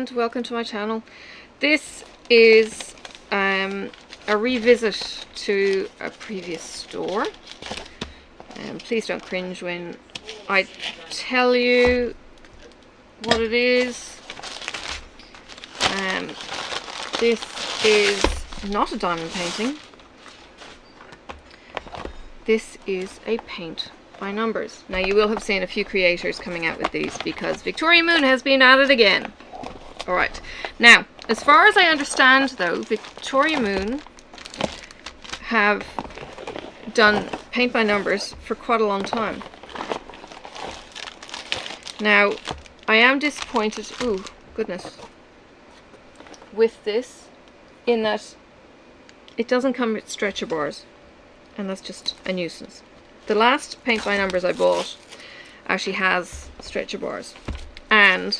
and welcome to my channel. This is a revisit to a previous store. Please don't cringe when I tell you what it is. This is not a diamond painting. This is a paint by numbers. Now you will have seen a few creators coming out with these because Victoria Moon has been at it again. Alright, now as far as I understand though, Victoria Moon have done paint by numbers for quite a long time. Now I am disappointed, ooh goodness, with this in that it doesn't come with stretcher bars, and that's just a nuisance. The last paint by numbers I bought actually has stretcher bars, and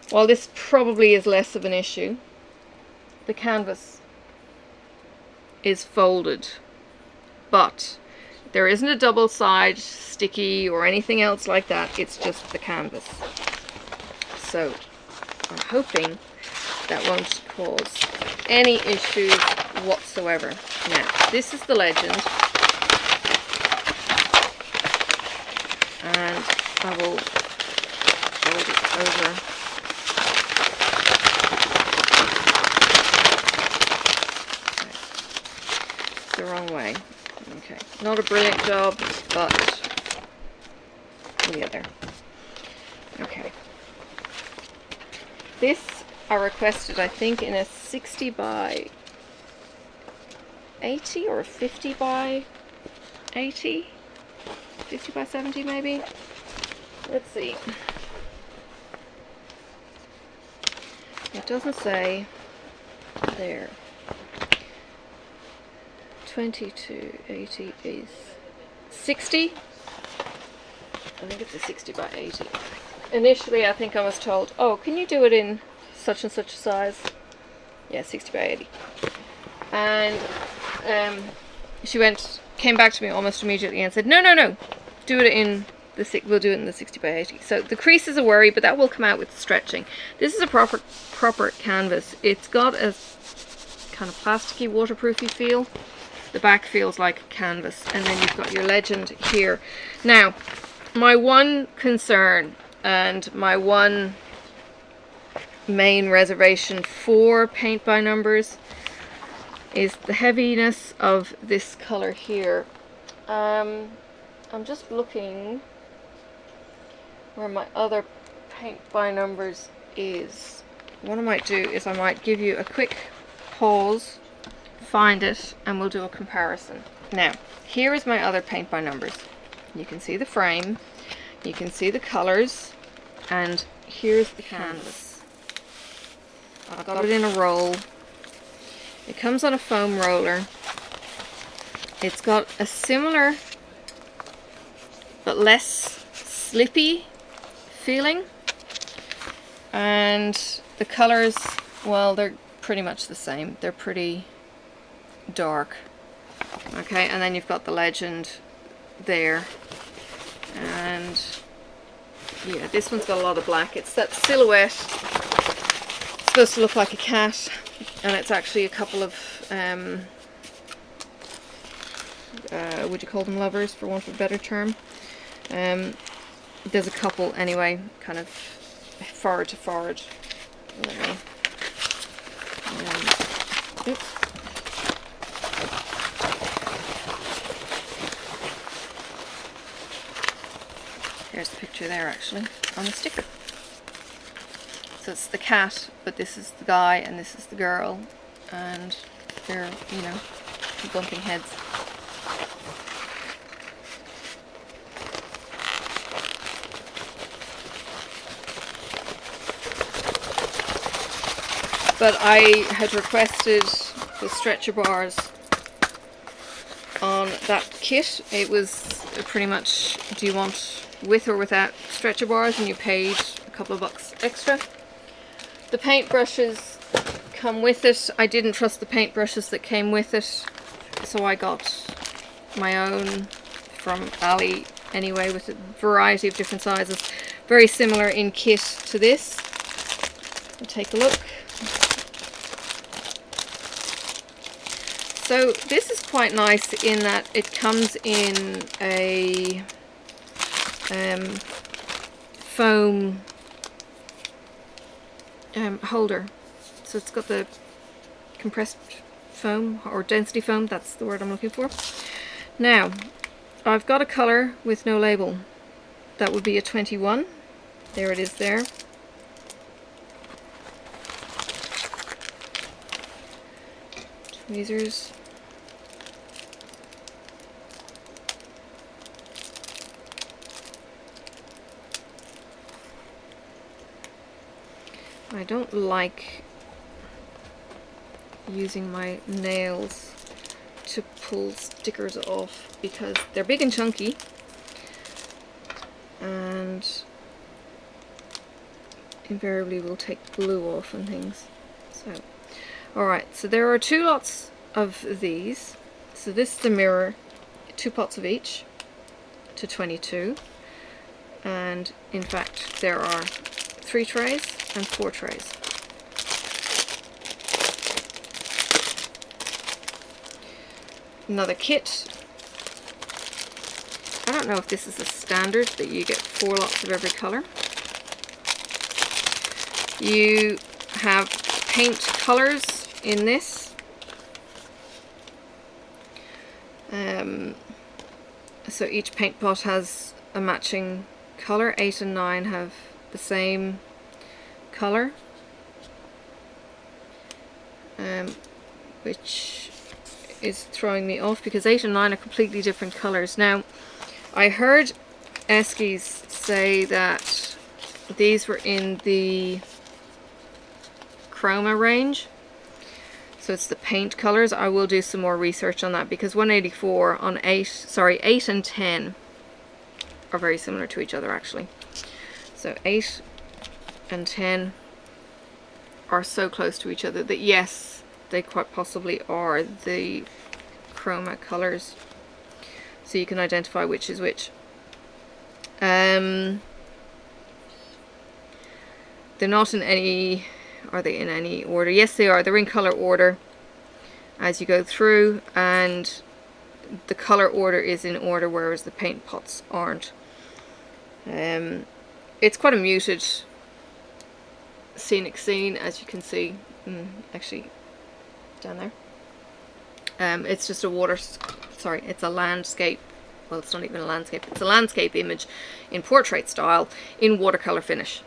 while this probably is less of an issue, the canvas is folded, but there isn't a double side sticky or anything else like that. It's just the canvas. So I'm hoping that won't cause any issues whatsoever. Now this is the legend, and I will fold it over. The wrong way. Okay, not a brilliant job, but the other. Okay, this I requested, I think, in a 60 by 80 or a 50 by 80, 50 by 70 maybe. Let's see. It doesn't say there. 20 to 80 is 60. I think it's a 60 by 80. Initially I think I was told, oh, can you do it in such and such a size? Yeah, 60 by 80. And she came back to me almost immediately and said, no, do it in the we'll do it in the 60 by 80. So the crease is a worry, but that will come out with stretching. This is a proper canvas. It's got a kind of plasticky, waterproofy feel. The back feels like canvas, and then you've got your legend here. Now, my one concern and my one main reservation for paint by numbers is the heaviness of this color here. I'm just looking where my other paint by numbers is. What I might do is I might give you a quick pause, find it, and we'll do a comparison. Now here is my other paint by numbers. You can see the frame, you can see the colors, and here's the canvas. I've got it in a roll. It comes on a foam roller. It's got a similar but less slippy feeling, and the colors, well, they're pretty much the same. They're pretty dark. Okay, and then you've got the legend there, and yeah, this one's got a lot of black. It's that silhouette. It's supposed to look like a cat, and it's actually a couple of would you call them lovers, for want of a better term? There's a couple anyway, kind of forward to forward. Oops. There's the picture there actually on the sticker. So it's the cat, but this is the guy and this is the girl, and they're, you know, bumping heads. But I had requested the stretcher bars on that kit. It was pretty much, do you want with or without stretcher bars, and you paid a couple of bucks extra. The paint brushes come with it. I didn't trust the paint brushes that came with it, so I got my own from Ali anyway, with a variety of different sizes. Very similar in kit to this. We'll take a look. So this is quite nice in that it comes in a foam holder. So it's got the compressed foam or density foam, that's the word I'm looking for. Now I've got a colour with no label. That would be a 21. There it is there. Tweezers. I don't like using my nails to pull stickers off because they're big and chunky and invariably will take glue off and things. So, alright, so there are 2 lots of these. So this is the mirror, 2 pots of each to 22, and in fact there are 3 trays and 4 trays. Another kit. I don't know if this is a standard that you get 4 lots of every colour. You have paint colours in this. So each paint pot has a matching colour. 8 and 9 have the same colour, which is throwing me off because 8 and 9 are completely different colours. Now, I heard Eskies say that these were in the Chroma range, so it's the paint colours. I will do some more research on that because 184 on 8 and 10 are very similar to each other actually. So 8 and 10 are so close to each other that yes, they quite possibly are the chroma colours, so you can identify which is which. They're not in any, are they in any order? Yes they are, they're in colour order as you go through, and the colour order is in order whereas the paint pots aren't. It's quite a muted scenic scene, as you can see. Actually down there, it's just a it's a landscape. Well, it's not even a landscape, it's a landscape image in portrait style in watercolor finish.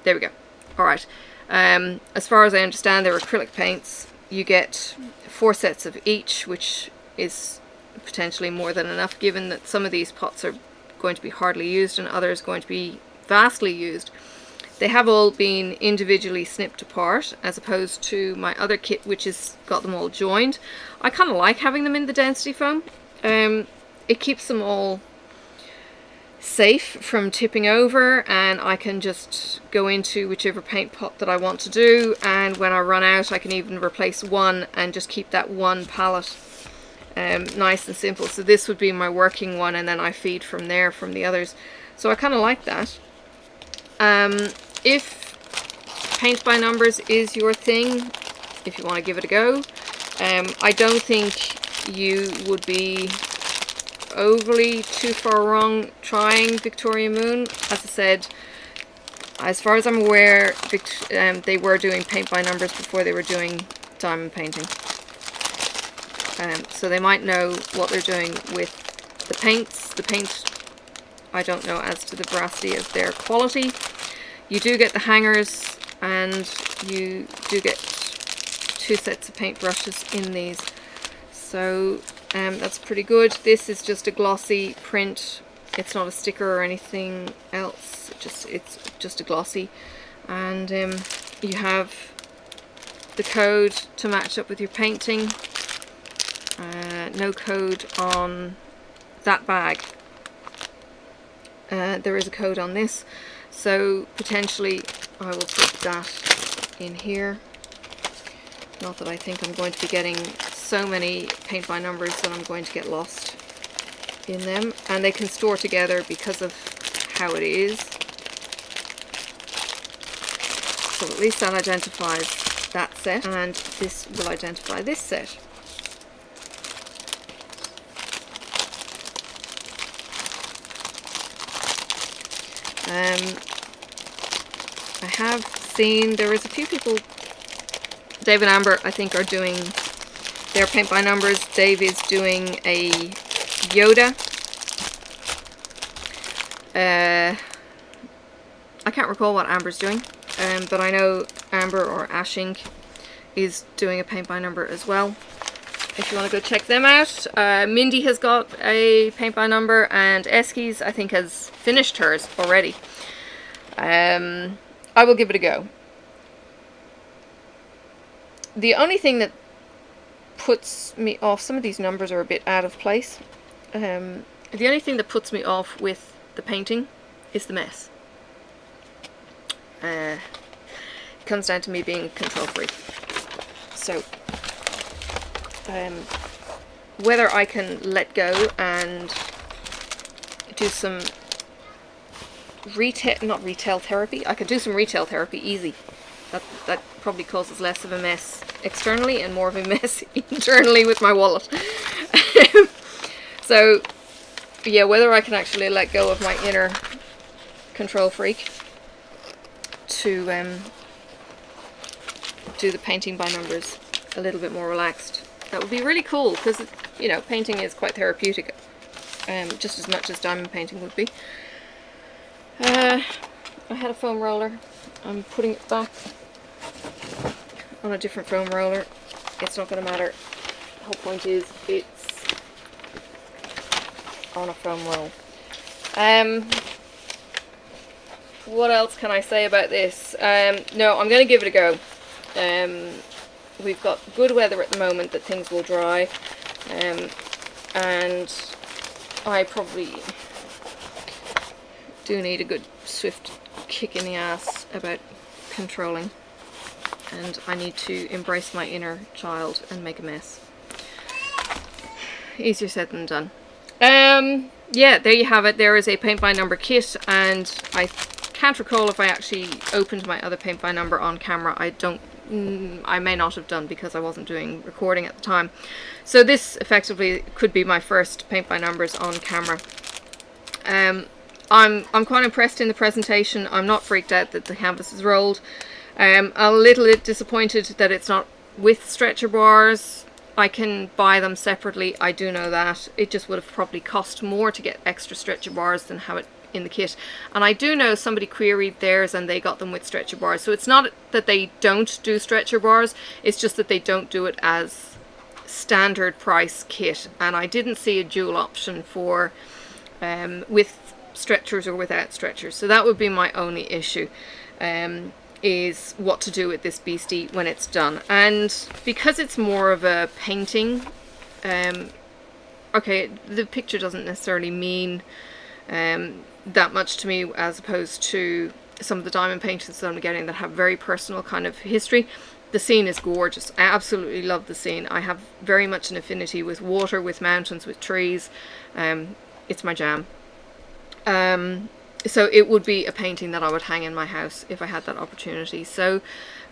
There we go. Alright, as far as I understand, they're acrylic paints. You get 4 sets of each, which is potentially more than enough, given that some of these pots are going to be hardly used and others going to be vastly used. They have all been individually snipped apart, as opposed to my other kit, which has got them all joined. I kind of like having them in the density foam. It keeps them all safe from tipping over, and I can just go into whichever paint pot that I want to do, and when I run out I can even replace one and just keep that one palette nice and simple. So this would be my working one, and then I feed from there from the others. So I kind of like that. If paint by numbers is your thing, if you want to give it a go, I don't think you would be overly too far wrong trying Victoria Moon. As I said, as far as I'm aware, they were doing paint by numbers before they were doing diamond painting. So they might know what they're doing with the paints. The paint, I don't know as to the veracity of their quality. You do get the hangers, and you do get 2 sets of paint brushes in these. So that's pretty good. This is just a glossy print. It's not a sticker or anything else. It's just a glossy. And you have the code to match up with your painting. No code on that bag. There is a code on this. So potentially I will put that in here. Not that I think I'm going to be getting so many paint by numbers that I'm going to get lost in them. And they can store together because of how it is. So at least that identifies that set, and this will identify this set. I have seen there is a few people, Dave and Amber I think are doing their paint by numbers. Dave is doing a Yoda. I can't recall what Amber's doing, but I know Amber or Ash Ink is doing a paint by number as well. If you want to go check them out. Mindy has got a paint by number, and Eskies I think has finished hers already. I will give it a go. The only thing that puts me off, some of these numbers are a bit out of place. The only thing that puts me off with the painting is the mess. It comes down to me being a control freak. So whether I can let go and do some not retail therapy. I could do some retail therapy easy. That probably causes less of a mess externally and more of a mess internally with my wallet. So yeah, whether I can actually let go of my inner control freak to do the painting by numbers a little bit more relaxed, that would be really cool, because you know, painting is quite therapeutic, just as much as diamond painting would be. I had a foam roller. I'm putting it back on a different foam roller. It's not going to matter. The whole point is it's on a foam roll. What else can I say about this? No, I'm going to give it a go. We've got good weather at the moment that things will dry, and I probably do need a good swift kick in the ass about controlling, and I need to embrace my inner child and make a mess. Easier said than done. Yeah, there you have it. There is a paint by number kit, and I can't recall if I actually opened my other paint by number on camera. I may not have done, because I wasn't doing recording at the time. So this effectively could be my first paint by numbers on camera. I'm quite impressed in the presentation. I'm not freaked out that the canvas is rolled. A little bit disappointed that it's not with stretcher bars. I can buy them separately, I do know that. It just would have probably cost more to get extra stretcher bars than have it in the kit. And I do know somebody queried theirs and they got them with stretcher bars. So it's not that they don't do stretcher bars, it's just that they don't do it as standard price kit. And I didn't see a dual option for with stretchers or without stretchers. So that would be my only issue, is what to do with this beastie when it's done. And because it's more of a painting, okay, the picture doesn't necessarily mean that much to me, as opposed to some of the diamond paintings that I'm getting that have very personal kind of history. The scene is gorgeous. I absolutely love the scene. I have very much an affinity with water, with mountains, with trees. It's my jam. So it would be a painting that I would hang in my house if I had that opportunity. So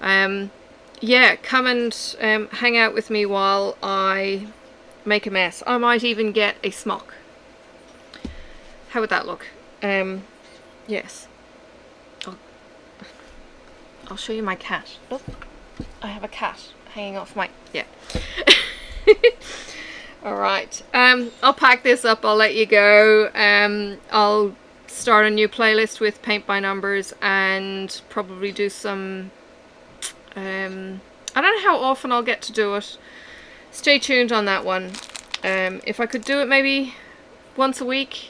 yeah, come and hang out with me while I make a mess. I might even get a smock. How would that look? Yes. I'll show you my cat. Look, I have a cat hanging off my... yeah. Alright, I'll pack this up, I'll let you go. I'll start a new playlist with paint by numbers and probably do some... I don't know how often I'll get to do it. Stay tuned on that one. If I could do it maybe once a week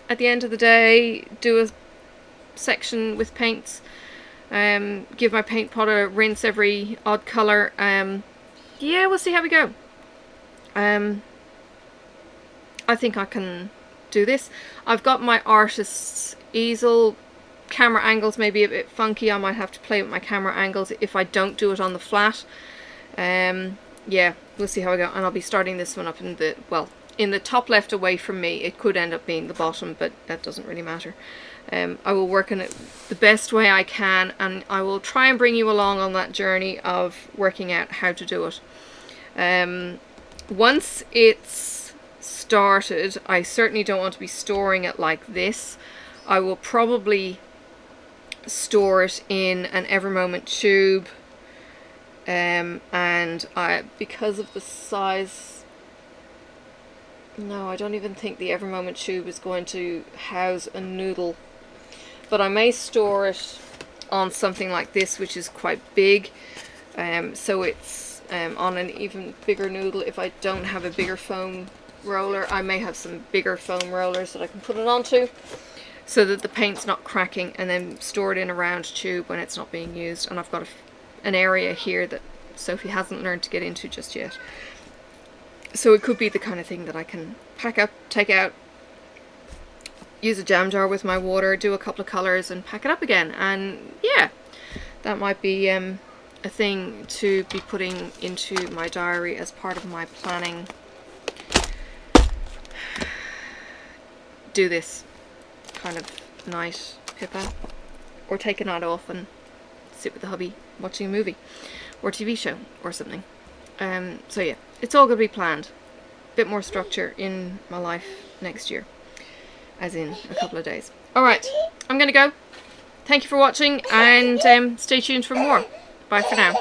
at the end of the day, do a section with paints, give my paint pot a rinse every odd colour. Yeah, we'll see how we go. I think I can do this. I've got my artist's easel. Camera angles may be a bit funky. I might have to play with my camera angles if I don't do it on the flat. Yeah, we'll see how I go. And I'll be starting this one up in the, well, in the top left away from me. It could end up being the bottom, but that doesn't really matter. I will work on it the best way I can, and I will try and bring you along on that journey of working out how to do it. Once it's started, I certainly don't want to be storing it like this. I will probably store it in an Evermoment tube, and because of the size, no, I don't even think the Evermoment tube is going to house a noodle, but I may store it on something like this, which is quite big, so it's on an even bigger noodle. If I don't have a bigger foam roller, I may have some bigger foam rollers that I can put it onto, so that the paint's not cracking, and then store it in a round tube when it's not being used. And I've got an area here that Sophie hasn't learned to get into just yet. So it could be the kind of thing that I can pack up, take out, use a jam jar with my water, do a couple of colours and pack it up again. And yeah, that might be a thing to be putting into my diary as part of my planning. Do this kind of night, Pippa, or take a night off and sit with the hubby watching a movie or TV show or something. So yeah, it's all going to be planned. Bit more structure in my life next year, as in a couple of days. Alright, I'm going to go. Thank you for watching, and stay tuned for more. Bye for now.